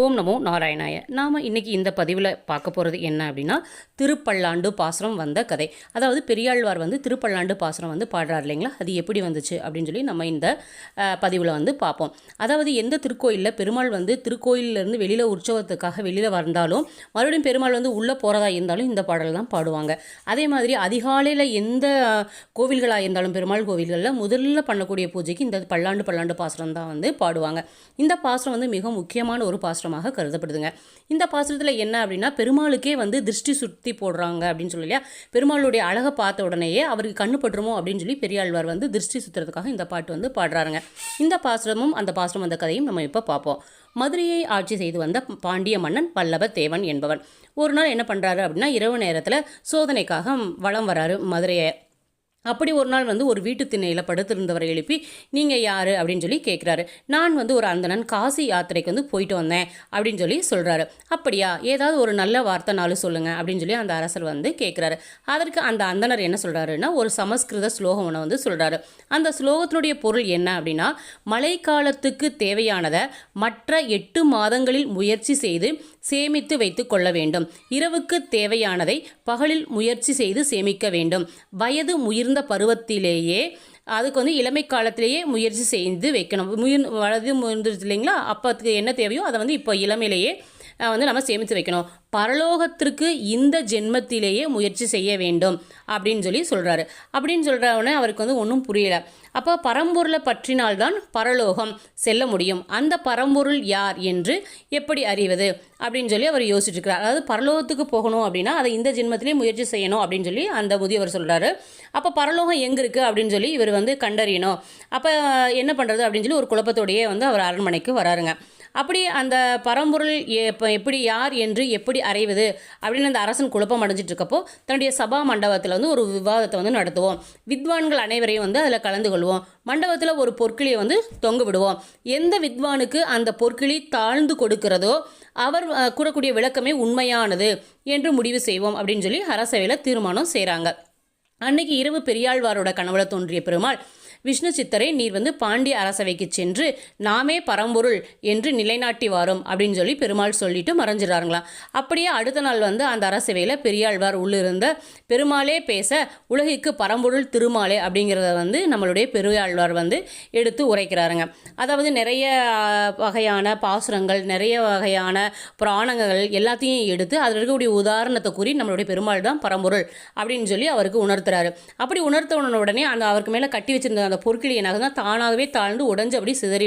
ஓம் நமோ நாராயணாய. நாம் இன்றைக்கி இந்த பதிவில் பார்க்க போகிறது என்ன அப்படின்னா, திருப்பல்லாண்டு பாசுரம் வந்த கதை. அதாவது பெரியாழ்வார் திருப்பல்லாண்டு பாசுரம் பாடுறார் இல்லைங்களா, அது எப்படி வந்துச்சு அப்படின்னு சொல்லி நம்ம இந்த பதிவில் பார்ப்போம். அதாவது எந்த திருக்கோயிலில் பெருமாள் திருக்கோயிலிருந்து வெளியில் உற்சவத்துக்காக வெளியில் வந்தாலும் மறுபடியும் பெருமாள் உள்ளே போகிறதா இருந்தாலும் இந்த பாடல் தான் பாடுவாங்க. அதே மாதிரி அதிகாலையில் எந்த கோவில்களாக இருந்தாலும் பெருமாள் கோவில்களில் முதல்ல பண்ணக்கூடிய பூஜைக்கு இந்த பல்லாண்டு பாசுரம் தான் பாடுவாங்க. இந்த பாசுரம் மிக முக்கியமான ஒரு பாசுரம் கருதப்படுதுங்க. இந்த பாசுரத்தில் என்ன அப்படின்னா, பெருமாளுக்கே திருஷ்டி சுத்தி போடுறாங்க அப்படின்னு சொல்லி இல்லையா, பெருமாளுடைய அழகை பார்த்த உடனேயே அவருக்கு கண்ணு பட்டுருமோ அப்படின்னு சொல்லி பெரியாழ்வார் திருஷ்டி சுத்துறதுக்காக இந்த பாட்டு பாடுறாருங்க. இந்த பாசுரமும் அந்த பாசுரம் வந்த கதையும் நம்ம இப்போ பார்ப்போம். மதுரையை ஆட்சி செய்து வந்த பாண்டிய மன்னன் வல்லப தேவன் என்பவன் ஒரு நாள் என்ன பண்ணுறாரு அப்படின்னா, இரவு நேரத்தில் சோதனைக்காக வலம் வராரு மதுரையை. அப்படி ஒரு நாள் ஒரு வீட்டு திண்ணையில் படுத்திருந்தவரை எழுப்பி, நீங்கள் யார் அப்படின்னு சொல்லி கேட்குறாரு. நான் ஒரு அந்தணன், காசி யாத்திரைக்கு போயிட்டு வந்தேன் அப்படின்னு சொல்லி சொல்கிறாரு. அப்படியா, ஏதாவது ஒரு நல்ல வார்த்தை நாள் சொல்லுங்கள் அப்படின்னு சொல்லி அந்த அரசர் கேட்குறாரு. அதற்கு அந்த அந்தணர் என்ன சொல்கிறாருன்னா, ஒரு சமஸ்கிருத ஸ்லோகம் ஒன்று சொல்கிறாரு. அந்த ஸ்லோகத்தினுடைய பொருள் என்ன அப்படின்னா, மழைக்காலத்துக்கு தேவையானதை மற்ற 8 மாதங்களில் முயற்சி செய்து சேமித்து வைத்து கொள்ள வேண்டும். இரவுக்கு தேவையானதை பகலில் முயற்சி செய்து சேமிக்க வேண்டும். வயது முதிர்ந்த பருவத்திலேயே அதுக்கு இளமை காலத்திலேயே முயற்சி செய்து வைக்கணும். வயது முதிர்ந்துருச்சு இல்லைங்களா, அப்போ அதுக்கு என்ன தேவையோ அதை இப்போ இளமையிலேயே நம்ம சேமித்து வைக்கணும். பரலோகத்திற்கு இந்த ஜென்மத்திலேயே முயற்சி செய்ய வேண்டும் அப்படின்னு சொல்லி சொல்கிறாரு. அப்படின்னு சொல்கிறவனே அவருக்கு ஒன்றும் புரியலை. அப்போ பரம்பொருளை பற்றினால்தான் பரலோகம் செல்ல முடியும். அந்த பரம்பொருள் யார் என்று எப்படி அறிவது அப்படின்னு சொல்லி அவர் யோசிச்சுட்டு இருக்கிறார். அதாவது பரலோகத்துக்கு போகணும் அப்படின்னா அதை இந்த ஜென்மத்திலே முயற்சி செய்யணும் அப்படின்னு சொல்லி அந்த முதியவர் சொல்கிறாரு. அப்போ பரலோகம் எங்கே இருக்குது அப்படின்னு சொல்லி இவர் கண்டறியணும். அப்போ என்ன பண்ணுறது அப்படின்னு சொல்லி ஒரு குழப்பத்தோடையே அவர் அரண்மனைக்கு வராருங்க. அப்படி அந்த பரம்பொருள் எப்படி யார் என்று எப்படி அறிவது அப்படின்னு அந்த அரசன் குழப்பம் அடைஞ்சிட்டு இருக்கப்போ தன்னுடைய சபா மண்டபத்தில் ஒரு விவாதத்தை நடத்துவோம். வித்வான்கள் அனைவரையும் அதில் கலந்து கொள்வோம். மண்டபத்தில் ஒரு பொற்கிளியை தொங்க விடுவோம். எந்த வித்வானுக்கு அந்த பொற்கிளி தாழ்ந்து கொடுக்கிறதோ அவர் கூறக்கூடிய விளக்கமே உண்மையானது என்று முடிவு செய்வோம் அப்படின்னு சொல்லி அரசவையில் தீர்மானம் செய்கிறாங்க. அன்னைக்கு இரவு பெரியாழ்வாரோட கனவுல தோன்றிய பெருமாள், விஷ்ணு சித்தரை நீர் பாண்டிய அரசவைக்கு சென்று நாமே பரம்பொருள் என்று நிலைநாட்டி வாரும் அப்படின்னு சொல்லி பெருமாள் சொல்லிட்டு மறைஞ்சிடறாங்களாம். அப்படியே அடுத்த நாள் அந்த அரசவையில் பெரியாழ்வார் உள்ளிருந்த பெருமாளே பேச உலகிற்கு பரம்பொருள் திருமாலே அப்படிங்கிறத நம்மளுடைய பெரியாழ்வார் எடுத்து உரைக்கிறாருங்க. அதாவது நிறைய வகையான பாசுரங்கள், நிறைய வகையான புராணங்கள் எல்லாத்தையும் எடுத்து அதில் இருக்கக்கூடிய உதாரணத்தை கூறி நம்மளுடைய பெருமாள் தான் பரம்பொருள் அப்படின்னு சொல்லி அவருக்கு உணர்த்துறாரு. அப்படி உணர்த்த உடனே அவருக்கு மேலே கட்டி வச்சிருந்த அந்த பொற்கிளி என்ன தானாகவே தாழ்ந்து உடஞ்சு அப்படி சிதறி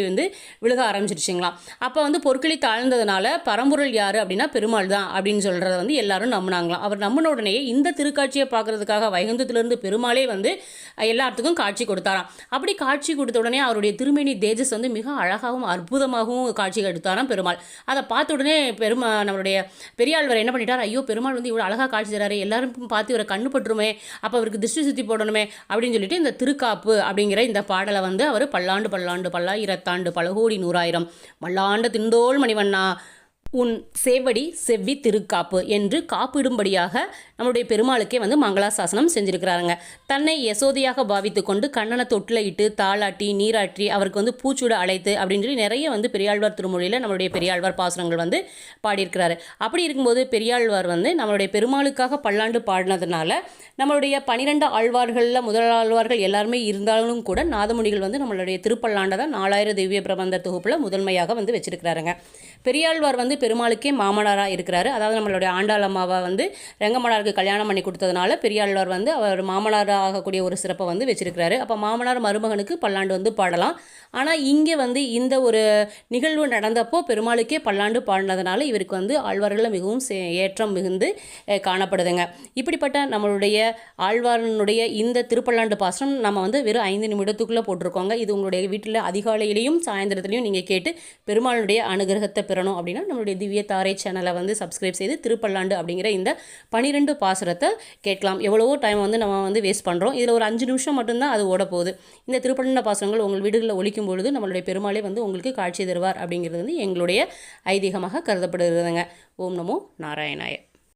விழுக ஆரம்பிச்சிருச்சுங்களாம். அப்போ பொற்கிளி தாழ்ந்ததுனால பரம்பொருள் யார் அப்படின்னா பெருமாள் தான் அப்படின்னு சொல்கிறத எல்லாரும் நம்பினாங்களாம். அவர் நம்பின உடனே இந்த திருக்காட்சியை பார்க்கறதுக்காக வைகுந்தத்திலிருந்து பெருமாளே எல்லாத்துக்கும் காட்சி கொடுத்தாராம். அப்படி காட்சி கொடுத்த உடனே அவருடைய திருமேனி தேஜஸ் மிக அழகாகவும் அற்புதமாகவும் காட்சி கொடுத்தாராம் பெருமாள். அதை பார்த்த உடனே நம்மளுடைய பெரியாழ்வார் என்ன பண்ணிட்டார், ஐயோ பெருமாள் இவ்வளோ அழகாக காட்சி தராரு, எல்லாரும் பார்த்து இவரை கண்ணு பட்டுருமே, அப்போ அவருக்கு திருஷ்டி சுத்தி போடணுமே அப்படின்னு சொல்லிட்டு இந்த திருக்காப்பு அப்படிங்கிற இந்த பாடலை அவர் பல்லாண்டு பல்லாண்டு பல்லாயிரத்தாண்டு பலகோடி நூறாயிரம் மல்லாண்ட திண்டோள் மணிவண்ணா உன் சேவடி செவ்வி திருக்காப்பு என்று காப்பிடும்படியாக நம்முடைய பெருமாளுக்கே மங்களாசாசனம் செஞ்சிருக்கிறாருங்க. தன்னை யசோதையாக பாவித்து கொண்டு கண்ணனை தொட்டில் இட்டு தாளாட்டி நீராட்டி அவருக்கு பூச்சூட அழைத்து அப்படின்னு சொல்லி நிறைய பெரியாழ்வார் திருமொழியில் நம்மளுடைய பெரியாழ்வார் பாசுரங்கள் பாடியிருக்கிறாரு. அப்படி இருக்கும்போது பெரியாழ்வார் நம்மளுடைய பெருமாளுக்காக பல்லாண்டு பாடினதுனால நம்மளுடைய 12 ஆழ்வார்களில் முதல் ஆழ்வார்கள் எல்லாருமே இருந்தாலும் கூட நாதமுனிகள் நம்மளுடைய திருப்பல்லாண்டை தான் 4000 திவ்ய பிரபந்த தொகுப்பில் முதன்மையாக வச்சிருக்கிறாருங்க. பெரியாழ்வார் பெருமாளுக்கே மாமனாராக இருக்கிறாரு. அதாவது நம்மளுடைய ஆண்டாள் அம்மாவை ரெங்கமனாருக்கு கல்யாணம் பண்ணி கொடுத்ததுனால பெரியாழ்வார் அவர் மாமனாராக ஆகக்கூடிய ஒரு சிறப்பை வச்சிருக்கிறாரு. அப்போ மாமனார் மருமகனுக்கு பல்லாண்டு பாடலாம். ஆனால் இங்கே இந்த ஒரு நிகழ்வு நடந்தப்போ பெருமாளுக்கே பல்லாண்டு பாடினதுனால இவருக்கு ஆழ்வார்களில் மிகவும் ஏற்றம் மிகுந்து காணப்படுதுங்க. இப்படிப்பட்ட நம்மளுடைய ஆழ்வாரனுடைய இந்த திருப்பல்லாண்டு பாசனம் நம்ம வெறும் 5 நிமிடத்துக்குள்ளே போட்டிருக்கோங்க. இது உங்களுடைய வீட்டில் அதிகாலையிலையும் சாயந்தரத்துலையும் நீங்கள் கேட்டு பெருமாளுடைய அனுகிரகத்தை பெறணும் அப்படின்னா நம்மளுடைய திவ்ய தாரை சேனலை சப்ஸ்கிரைப் செய்து திருப்பல்லாண்டு அப்படிங்கிற இந்த 12 பாசுரத்தை கேட்கலாம். எவ்வளவோ டைம் நம்ம வேஸ்ட் பண்ணுறோம். இதில் ஒரு 5 நிமிஷம் மட்டும்தான் அது ஓட போகுது. இந்த திருப்பல்லாண்டு பாசுரங்கள் உங்கள் வீடுகளில் ஒலிக்கும் பொழுது நம்மளுடைய பெருமாளே உங்களுக்கு காட்சி தருவார் அப்படிங்கிறது எங்களுடைய ஐதீகமாக கருதப்படுகிறதுங்க. ஓம் நமோ நாராயணாய.